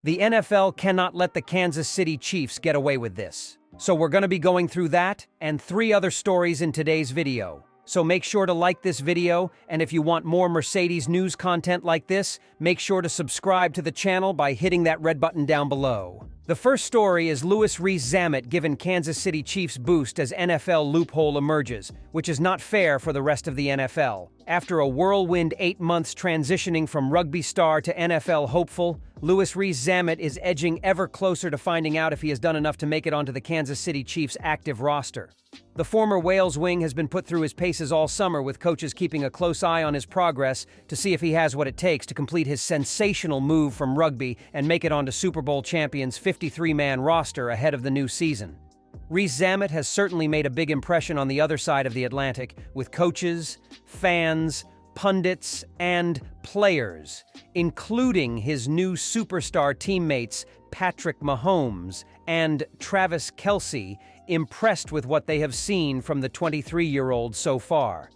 The NFL cannot let the Kansas City Chiefs get away with this. So we're going to be going through that and 3 other stories in today's video. So make sure to like this video, and if you want more Mercedes news content like this, make sure to subscribe to the channel by hitting that red button down below. The first story is Rees-Zammit given Kansas City Chiefs boost as NFL loophole emerges, which is not fair for the rest of the NFL. After a whirlwind 8 months transitioning from rugby star to NFL hopeful, Rees-Zammit is edging ever closer to finding out if he has done enough to make it onto the Kansas City Chiefs' active roster. The former Wales wing has been put through his paces all summer, with coaches keeping a close eye on his progress to see if he has what it takes to complete his sensational move from rugby and make it onto Super Bowl champions' 53-man roster ahead of the new season. Rees-Zammit has certainly made a big impression on the other side of the Atlantic, with coaches, fans, pundits, and players, including his new superstar teammates Patrick Mahomes and Travis Kelce, impressed with what they have seen from the 23-year-old so far.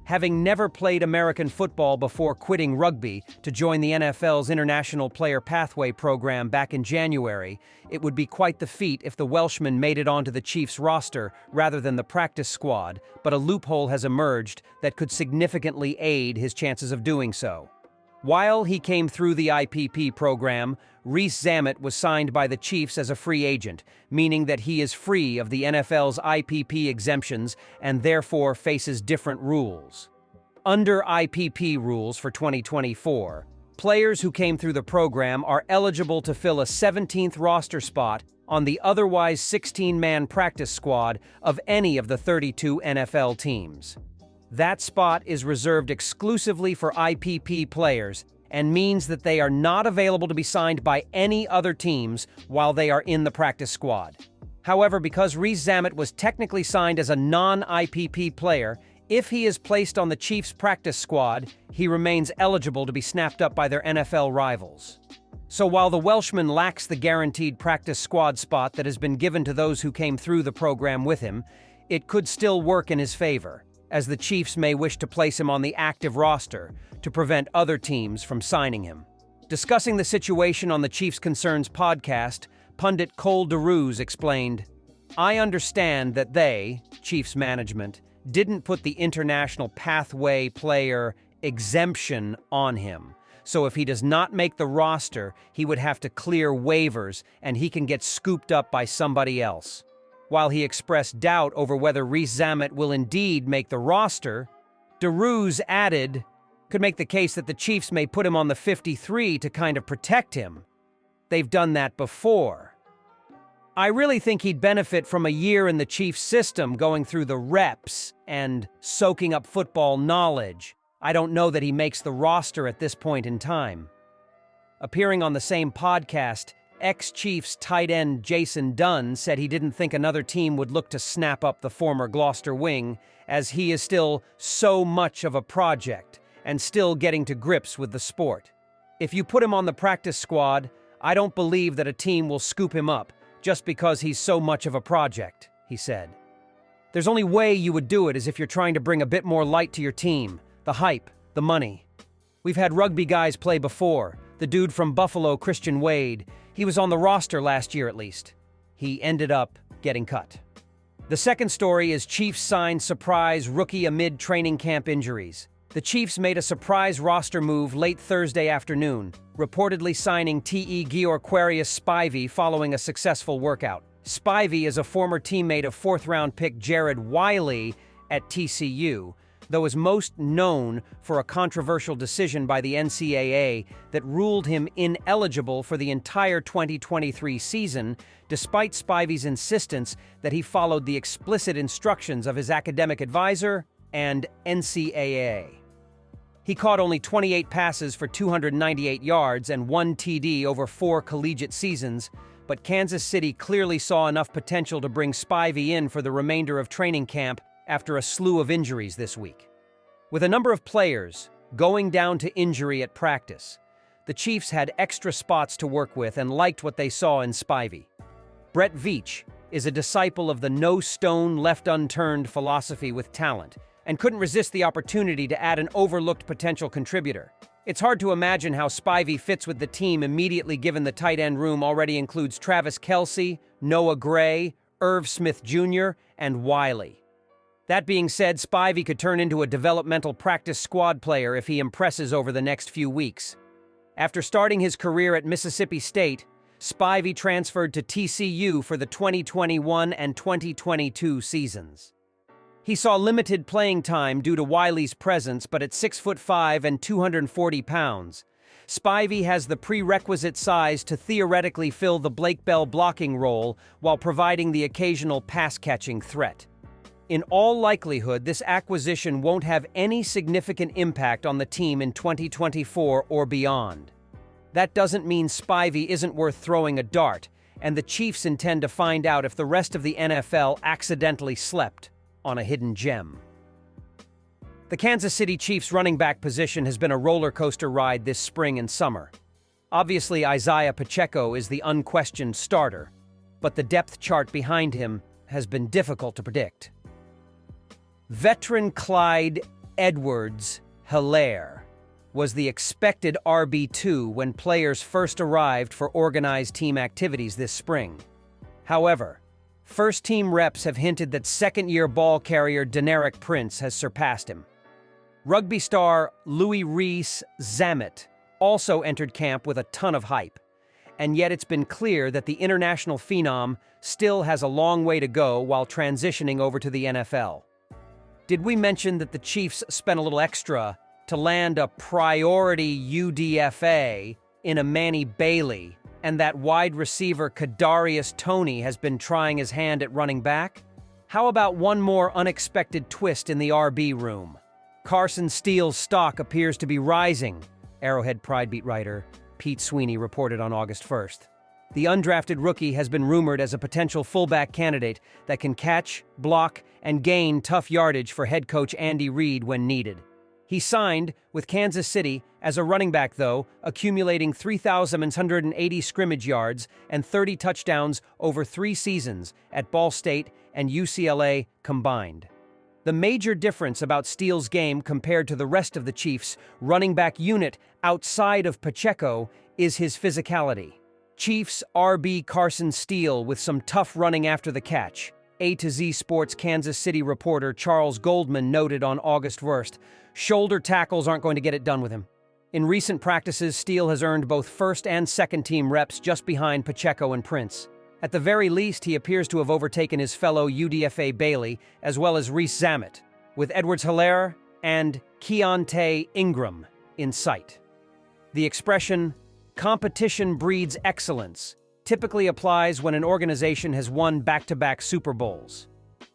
Having never played American football before quitting rugby to join the NFL's International Player Pathway program back in January, it would be quite the feat if the Welshman made it onto the Chiefs' roster rather than the practice squad, but a loophole has emerged that could significantly aid his chances of doing so. While he came through the IPP program, Rees-Zammit was signed by the Chiefs as a free agent, meaning that he is free of the NFL's IPP exemptions and therefore faces different rules. Under IPP rules for 2024, players who came through the program are eligible to fill a 17th roster spot on the otherwise 16-man practice squad of any of the 32 NFL teams. That spot is reserved exclusively for IPP players and means that they are not available to be signed by any other teams while they are in the practice squad. However, because Rees-Zammit was technically signed as a non-IPP player, if he is placed on the Chiefs' practice squad, he remains eligible to be snapped up by their NFL rivals. So while the Welshman lacks the guaranteed practice squad spot that has been given to those who came through the program with him, it could still work in his favor, as the Chiefs may wish to place him on the active roster to prevent other teams from signing him. Discussing the situation on the Chiefs Concerns podcast, pundit Cole DeRuse explained, "I understand that they, Chiefs management, didn't put the International Pathway player exemption on him. So if he does not make the roster, he would have to clear waivers and he can get scooped up by somebody else." While he expressed doubt over whether Rees-Zammit will indeed make the roster, DeRuse added, "Could make the case that the Chiefs may put him on the 53 to kind of protect him. They've done that before. I really think he'd benefit from a year in the Chiefs system, going through the reps and soaking up football knowledge. I don't know that he makes the roster at this point in time." Appearing on the same podcast, ex-Chiefs tight end Jason Dunn said he didn't think another team would look to snap up the former Gloucester wing, as he is still so much of a project and still getting to grips with the sport. "If you put him on the practice squad, I don't believe that a team will scoop him up just because he's so much of a project," he said. "There's only way you would do it is if you're trying to bring a bit more light to your team, the hype, the money. We've had rugby guys play before. The dude from Buffalo, Christian Wade, he was on the roster last year at least. He ended up getting cut." The second story is Chiefs sign surprise rookie amid training camp injuries. The Chiefs made a surprise roster move late Thursday afternoon, reportedly signing Te Gregorius Spivey following a successful workout. Spivey is a former teammate of 4th-round pick Jared Wiley at TCU, though is most known for a controversial decision by the NCAA that ruled him ineligible for the entire 2023 season, despite Spivey's insistence that he followed the explicit instructions of his academic advisor and NCAA. He caught only 28 passes for 298 yards and 1 TD over 4 collegiate seasons, but Kansas City clearly saw enough potential to bring Spivey in for the remainder of training camp after a slew of injuries this week. With a number of players going down to injury at practice, the Chiefs had extra spots to work with and liked what they saw in Spivey. Brett Veach is a disciple of the no stone left unturned philosophy with talent and couldn't resist the opportunity to add an overlooked potential contributor. It's hard to imagine how Spivey fits with the team immediately given the tight end room already includes Travis Kelce, Noah Gray, Irv Smith Jr., and Wiley. That being said, Spivey could turn into a developmental practice squad player if he impresses over the next few weeks. After starting his career at Mississippi State, Spivey transferred to TCU for the 2021 and 2022 seasons. He saw limited playing time due to Wiley's presence, but at 6'5" and 240 pounds, Spivey has the prerequisite size to theoretically fill the Blake Bell blocking role while providing the occasional pass-catching threat. In all likelihood, this acquisition won't have any significant impact on the team in 2024 or beyond. That doesn't mean Spivey isn't worth throwing a dart, and the Chiefs intend to find out if the rest of the NFL accidentally slept on a hidden gem. The Kansas City Chiefs running back position has been a roller coaster ride this spring and summer. Obviously, Isaiah Pacheco is the unquestioned starter, but the depth chart behind him has been difficult to predict. Veteran Clyde Edwards-Helaire was the expected RB2 when players first arrived for organized team activities this spring. However, first-team reps have hinted that second-year ball carrier Deneric Prince has surpassed him. Rugby star Louis Rees-Zammit also entered camp with a ton of hype, and yet it's been clear that the international phenom still has a long way to go while transitioning over to the NFL. Did we mention that the Chiefs spent a little extra to land a priority UDFA in Manny Bailey, and that wide receiver Kadarius Toney has been trying his hand at running back? How about one more unexpected twist in the RB room? Carson Steele's stock appears to be rising, Arrowhead Pride beat writer Pete Sweeney reported on August 1st. The undrafted rookie has been rumored as a potential fullback candidate that can catch, block, and gain tough yardage for head coach Andy Reid when needed. He signed with Kansas City as a running back, though, accumulating 3,180 scrimmage yards and 30 touchdowns over 3 seasons at Ball State and UCLA combined. The major difference about Steele's game compared to the rest of the Chiefs' running back unit outside of Pacheco is his physicality. Chiefs RB Carson Steele with some tough running after the catch. A to Z Sports Kansas City reporter Charles Goldman noted on August 1st, shoulder tackles aren't going to get it done with him. In recent practices, Steele has earned both first and second team reps just behind Pacheco and Prince. At the very least, he appears to have overtaken his fellow UDFA Bailey, as well as Rees-Zammit, with Edwards-Helaire and Keontae Ingram in sight. The expression, "competition breeds excellence," typically applies when an organization has won back-to-back Super Bowls.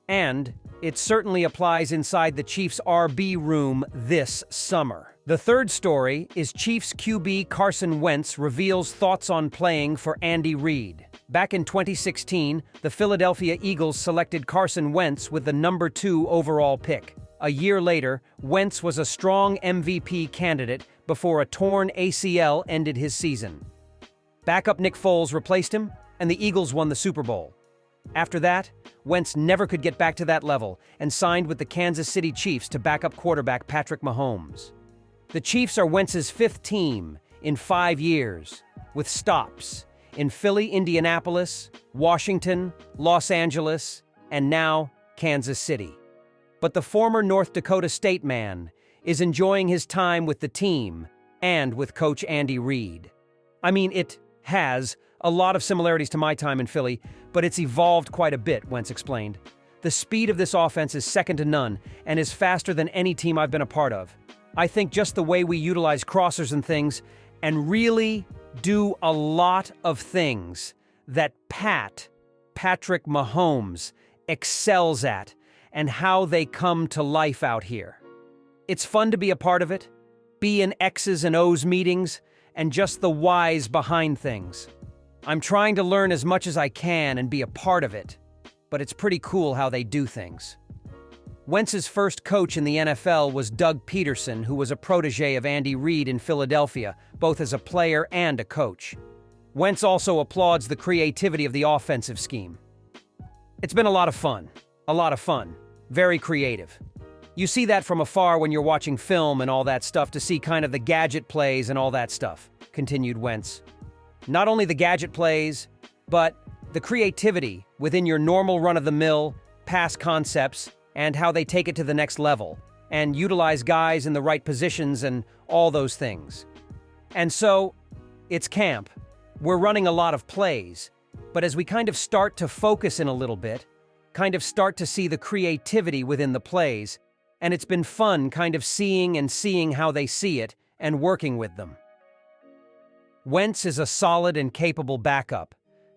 And it certainly applies inside the Chiefs' RB room this summer. The third story is Chiefs QB Carson Wentz reveals thoughts on playing for Andy Reid. Back in 2016, the Philadelphia Eagles selected Carson Wentz with the number 2 overall pick. A year later, Wentz was a strong MVP candidate before a torn ACL ended his season. Backup Nick Foles replaced him, and the Eagles won the Super Bowl. After that, Wentz never could get back to that level and signed with the Kansas City Chiefs to backup quarterback Patrick Mahomes. The Chiefs are Wentz's 5th team in 5 years, with stops in Philly, Indianapolis, Washington, Los Angeles, and now Kansas City. But the former North Dakota State man is enjoying his time with the team and with Coach Andy Reid. I mean, it has a lot of similarities to my time in Philly, but it's evolved quite a bit, Wentz explained. The speed of this offense is second to none and is faster than any team I've been a part of. I think just the way we utilize crossers and things and really do a lot of things that Patrick Mahomes excels at and how they come to life out here. It's fun to be a part of it, be in X's and O's meetings, and just the whys behind things. I'm trying to learn as much as I can and be a part of it, but it's pretty cool how they do things. Wentz's first coach in the NFL was Doug Peterson, who was a protege of Andy Reid in Philadelphia, both as a player and a coach. Wentz also applauds the creativity of the offensive scheme. It's been a lot of fun. Very creative. You see that from afar when you're watching film and all that stuff to see kind of the gadget plays and all that stuff, continued Wentz. Not only the gadget plays, but the creativity within your normal run-of-the-mill, pass concepts, and how they take it to the next level, and utilize guys in the right positions and all those things. And so, it's camp. We're running a lot of plays, but as we kind of start to focus in a little bit, kind of start to see the creativity within the plays, and it's been fun kind of seeing how they see it and working with them. Wentz is a solid and capable backup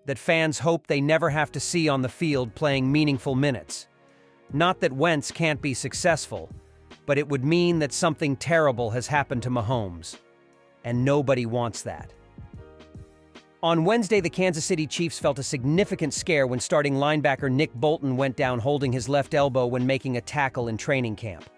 that fans hope they never have to see on the field playing meaningful minutes. Not that Wentz can't be successful, but it would mean that something terrible has happened to Mahomes, and nobody wants that. On Wednesday, the Kansas City Chiefs felt a significant scare when starting linebacker Nick Bolton went down holding his left elbow when making a tackle in training camp.